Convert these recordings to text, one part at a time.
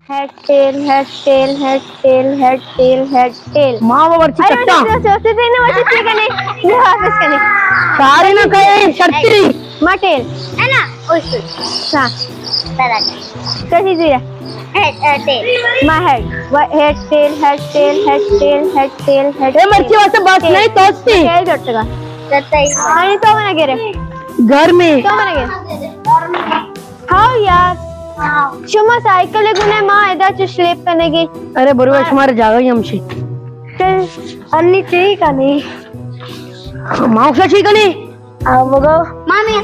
head tail head tail head tail head tail head tell माँ वो virtue कट्टा अरे ना वर्ची कने ये वापस कने सारे ना कहे शर्ती मटेल है ना उस हां बराबर कैसी दिया head tail my head tail head tail head tail head tail head ए मर्ची वास्ते बस नहीं तोस्ती क्या जटगा ततई आणि तो मना गेरे घर में तो मना गेरे हां यार शुमा साइकिल गुने मां एदा स्लीप करने की अरे बरोबर हमारे जागा ही हमसे अन्नी ठीक है नहीं माँ क्या ठीक है नहीं मगो मामी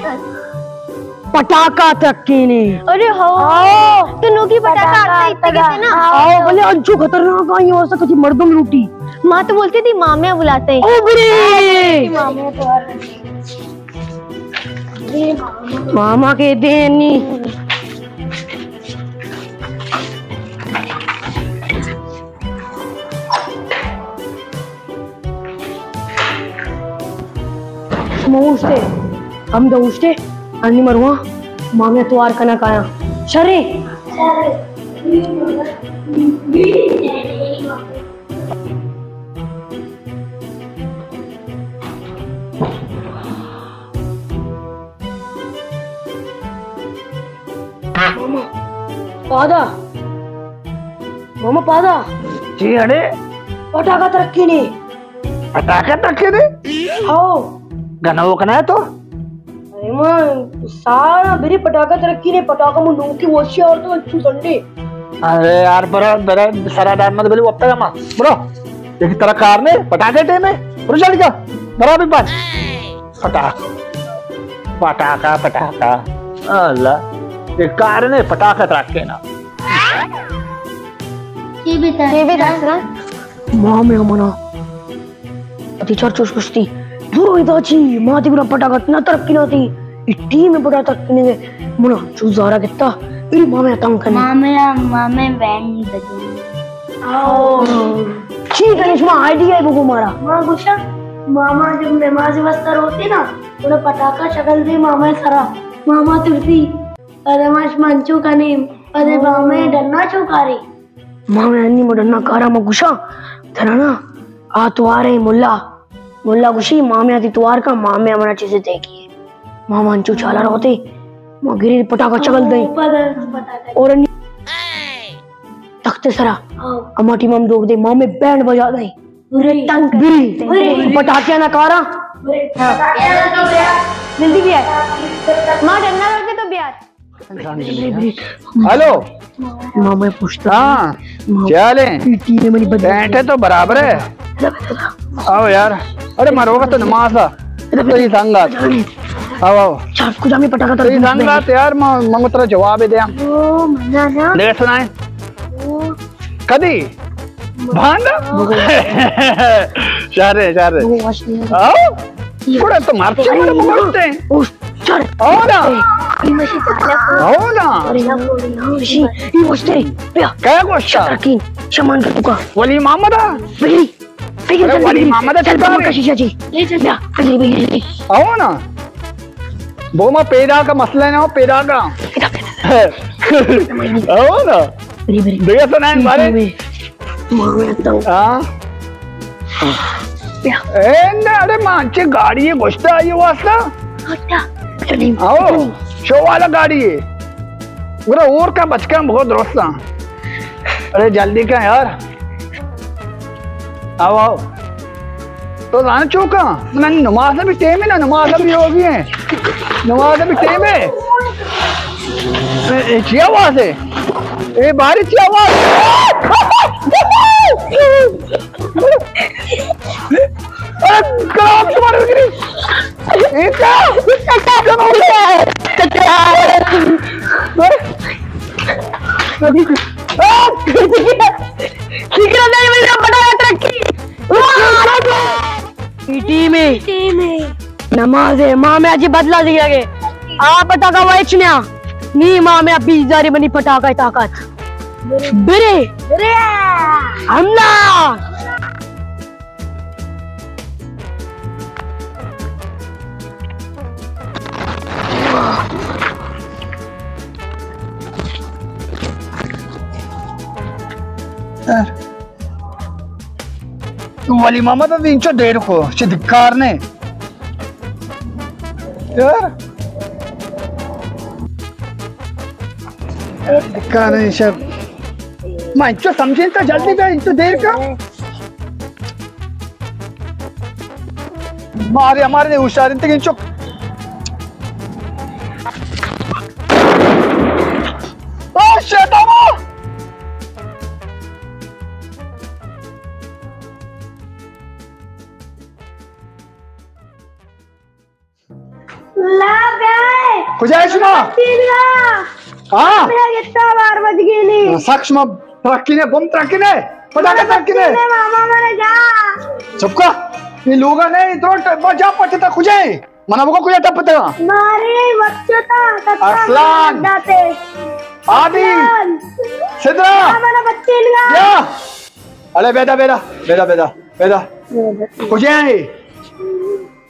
पटाखा तक्की ने अरे हो तो नोकी पटाखा आता इतने कैसे ना आओ बोले अंशु खतरनाक आई हो ऐसा कुछ मर्दों में लूटी माँ तो बोलती थी मामिया बुलाते हैं ओ बरे मामा के देनी उष्टे हम दो उष्टे अन्नी मरुआ मामे तुआर कना काया शरे मामा पादा मामा पादा जी अरे पटाखा तरक्की ने पटाखा तक दे आओ गना वो कना है तो अरे मां सारा मेरी पटाखा तरक्की ने पटाखा मुंडू की वोशी और तो अच्छू संडे अरे यार बरा बरा सारा डाल मत बोले वप्ता का ब्रो एक तरह कार ने पटाखे टे में रुचल का बरा भी बात पटाखा पटाखा अल्लाह एक कार ने पटाखा तरक्की ना ये भी दस ना मां में मना अति चर्चोस कुश्ती दूर इदाची माती गुना पटाखा ना तरक्की ना थी इट्टी में पटा तरक्की ने मुना चूजारा कितना इरी मामे तंग करने मामे बैंड बजे आओ ठीक है इसमें आइडिया है बुको मारा माँ गुशा मामा जब नमाज वस्तर होती ना उन्हें पटाखा शक्ल दे मामा सरा मामा तुरती अरे माश मंचू का नेम अरे मामे डरना चौकारी मामे अन्नी मोडना कारा म गुशा तेरा ना आ तो आ रहे मुल्ला गुशी मामे आती तुआर का मामे हमारा चीजें देखी मामा अंचू चाला रहते माँ गिरी पटाखा चगल दे और तख्ते सरा अमाटी मम दोग दे मामे बैंड बजा दे पटाखे ना कारा जल्दी भी है माँ डरना लगे तो बिहार हेलो मामे पूछता चले पीटी में बैठे तो बराबर है आओ यार अरे मरोगा तो नमाज था तो ये संगत आओ आओ चार कुछ हमें पटाखा तो ये संगत यार मंगो तेरा जवाब दे ओ मजा ना ले सुनाए कदी भांडा चारे आओ थोड़ा तो मारते हैं चल आओ ना अरे ये वस्ते क्या क्वेश्चन रकीन शमान का तुका वली मोहम्मद फिक्र वली मोहम्मद चल का शीशा जी ले चल जा फिक्र आओ ना वो मैं पैदा का मसला है ना पैदा का आओ ना देखा सुना है बारे हाँ अरे मांचे गाड़ी है गोश्ता ये वास्ता आओ शो वाला गाड़ी है पूरा और का बचका बहुत दोस्त अरे जल्दी का यार आओ आओ तो जाना चौका नमाज भी टाइम है ना नमाज भी होगी है नमाज भी टाइम है क्या आवाज है ये बारिश की आवाज तुम्हारे नमाज है माँ में आज बदला दिया गया आप पटाखा वाइचन्या नी माँ में अभी जारी बनी पटाखा ताकत बिरे हमला वाली मामा तो इंचो देर को धिक्कार ने यार धिक्कार नहीं सब मैं इंचो समझे तो जल्दी पे इंचो देर का मारे हमारे होशियार इंतके इंचो ओ शैतान ला गए कुछ है शुमा हाँ कितना बार बच गई नहीं साक्ष में ट्रकी ने बम ट्रकी ने पटाखे ट्रकी ने मामा मैंने जा चुपका ये लोग नहीं तो बजा पटता कुछ है मना को कुछ टपता मारे बच्चों था अरसलान जाते आदि सिद्रा हमारा बच्चे लगा या अरे बेटा बेटा बेटा बेटा बेटा कुछ है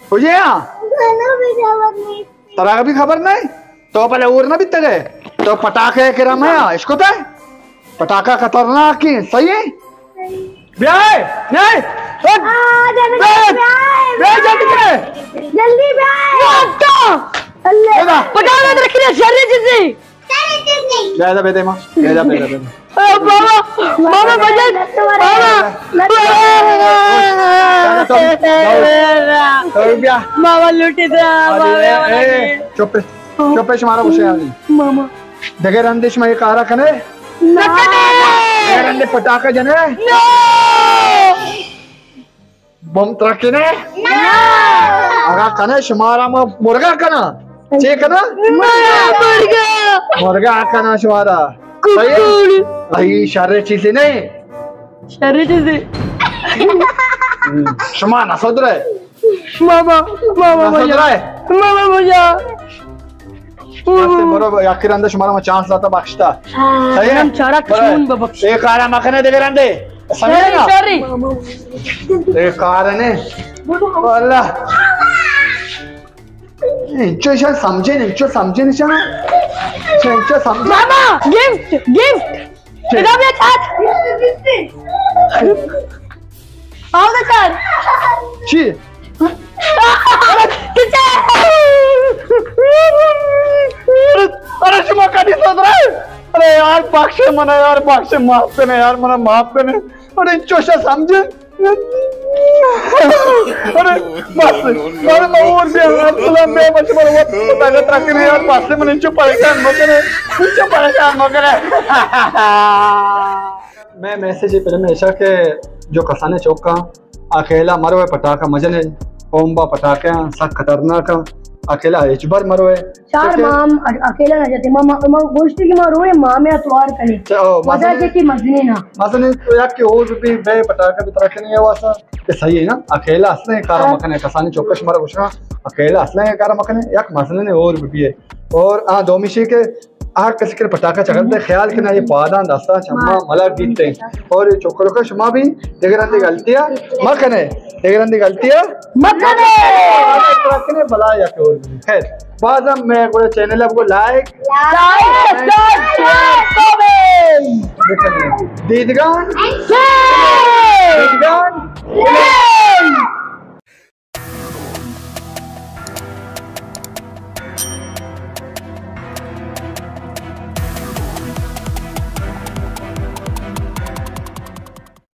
कुछ है तरा का भी खबर नहीं तो पहले और ना बीते गए तो पटाखे के रम है इसको तो पटाखा खतरनाक ही सही है ब्याह नहीं जल्दी पटाखा तो रखी सारी चीजें बेटा बेटे माँ बेटा बेटा बेटा मामा बजट मामा लूटी चुप चुप मारा कुछ मामा देखे रंदिश में एक आरा कने रंदे पटाखा जने बम ट्रक ने आगा कने शुमारा में मुर्गा कना चे कना मुर्गा कना शुमारा सही शर्रे चीज़ें नहीं शर्रे चीजें शुमा ना सोच रहे मामा मामा मजा मामा मजा बरोबर आखिर अंदर शुमारा में चांस लाता बख्शता सही है चारा खून बख्श एक आरा मखने देवे रंदे समझेगा सॉरी एक आरा ने अल्लाह इंचो शायद समझे नहीं इंचो समझे नहीं शायद इंचो समझे मामा गिफ्ट गिफ्ट इधर भी हाथ आओ ना सर ची अरे शुमा का नहीं सोच रहा है अरे यार बख्शे मना यार बख्शे माफ करने यार मना माफ करने अरे इंचो शायद समझे अरे बस अरे मैं और भी सलाम बे बच्चे पर वो पहले तरह के यार पास से मैंने इंचो परेशान मगर मैं मैसेज पहले में ऐसा के जो कसाने चौक का अकेला मरो है पटाखा मजने ओम्बा पटाखे सख्त खतरनाक अकेला इचबर मरो है चार माम अकेला ना जाते मामा गोश्ती की मां रोए मां में अतवार कने मजा के की मजने ना मजने तो यार के और भी बे पटाखे भी तरह नहीं है वासा ते सही है ना अकेला असले कार मखने कसाने चौकश मरो कुछ अकेला असले कार मखने याक मजने ने और भी है और आ दोमिशी के आग किसी के पटाखा चढ़ते ख्याल के ना ये पादा दस्ता चम्मा मला बीतते और ये चोकरों का शुमा भी देगरंदी गलतियां मखने देगरंदी गलतियां मखने भला या के और भी खैर बाद मैं कोई चैनल आपको लाइक कमेंट दीदगान